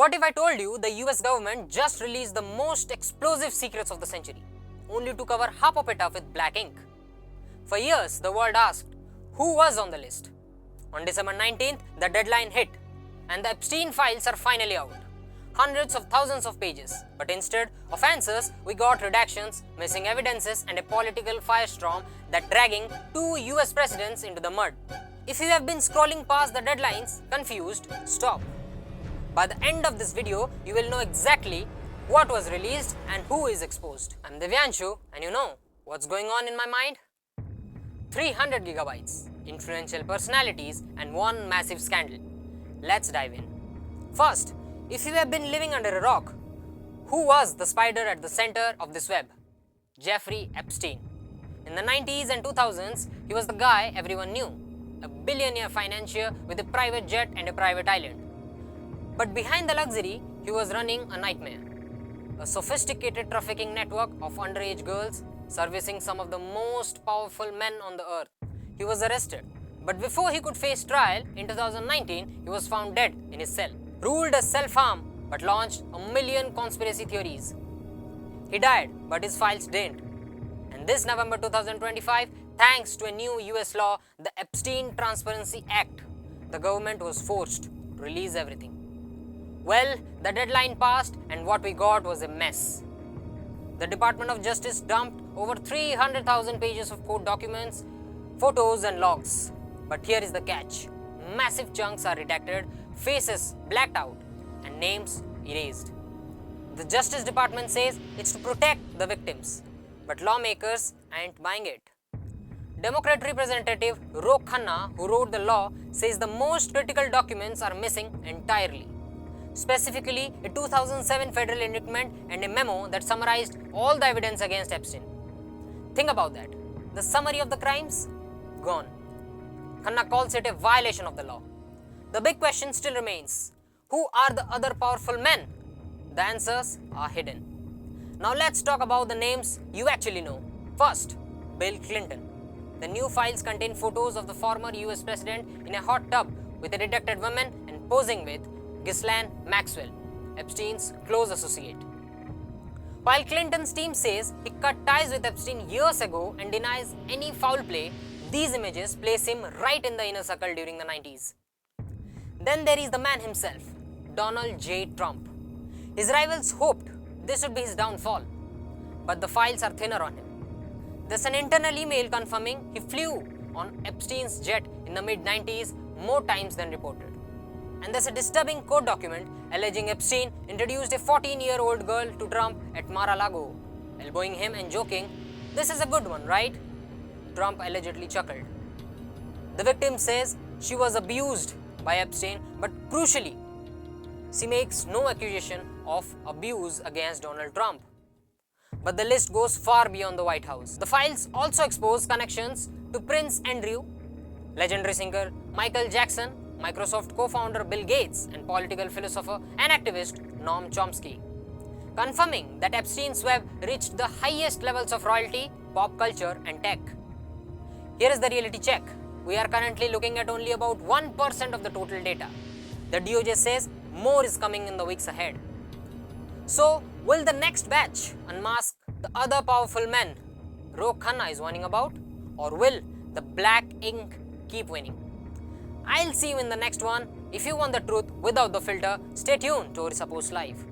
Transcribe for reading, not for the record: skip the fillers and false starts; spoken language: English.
What if I told you the US government just released the most explosive secrets of the century, only to cover half of it up with black ink? For years, the world asked, who was on the list? On December 19th, the deadline hit, and the Epstein Files are finally out. Hundreds of thousands of pages, but instead of answers, we got redactions, missing evidences, and a political firestorm that dragging 2 US presidents into the mud. If you have been scrolling past the deadlines, confused, stop. By the end of this video, you will know exactly what was released and who is exposed. I'm Divyanshu, and you know what's going on in my mind? 300 gigabytes, influential personalities, and one massive scandal. Let's dive in. First, if you have been living under a rock, who was the spider at the center of this web? Jeffrey Epstein. In the 90s and 2000s, he was the guy everyone knew, a billionaire financier with a private jet and a private island. But behind the luxury, he was running a nightmare. A sophisticated trafficking network of underage girls servicing some of the most powerful men on the earth. He was arrested, but before he could face trial in 2019, he was found dead in his cell. Ruled as self-harm, but launched a million conspiracy theories. He died, but his files didn't. And this November 2025, thanks to a new US law, the Epstein Transparency Act, the government was forced to release everything. Well, the deadline passed and what we got was a mess. The Department of Justice dumped over 300,000 pages of court documents, photos and logs. But here is the catch. Massive chunks are redacted, faces blacked out, and names erased. The Justice Department says it's to protect the victims, but lawmakers ain't buying it. Democrat Representative Ro Khanna, who wrote the law, says the most critical documents are missing entirely. Specifically, a 2007 federal indictment and a memo that summarized all the evidence against Epstein. Think about that. The summary of the crimes? Gone. Khanna calls it a violation of the law. The big question still remains. Who are the other powerful men? The answers are hidden. Now let's talk about the names you actually know. First, Bill Clinton. The new files contain photos of the former US president in a hot tub with a redacted woman and posing with Ghislaine Maxwell, Epstein's close associate. While Clinton's team says he cut ties with Epstein years ago and denies any foul play, these images place him right in the inner circle during the 90s. Then there is the man himself, Donald J. Trump. His rivals hoped this would be his downfall, but the files are thinner on him. There's an internal email confirming he flew on Epstein's jet in the mid-90s more times than reported. And there's a disturbing court document alleging Epstein introduced a 14-year-old girl to Trump at Mar-a-Lago, elbowing him and joking, "This is a good one, right?" Trump allegedly chuckled. The victim says she was abused by Epstein, but crucially, she makes no accusation of abuse against Donald Trump. But the list goes far beyond the White House. The files also expose connections to Prince Andrew, legendary singer Michael Jackson, Microsoft co-founder Bill Gates, and political philosopher and activist Noam Chomsky, confirming that Epstein's web reached the highest levels of royalty, pop culture, and tech. Here is the reality check. We are currently looking at only about 1% of the total data. The DOJ says more is coming in the weeks ahead. So, will the next batch unmask the other powerful men Ro Khanna is warning about? Or will the black ink keep winning? I'll see you in the next one. If you want the truth without the filter, stay tuned to OrissaPOST Live.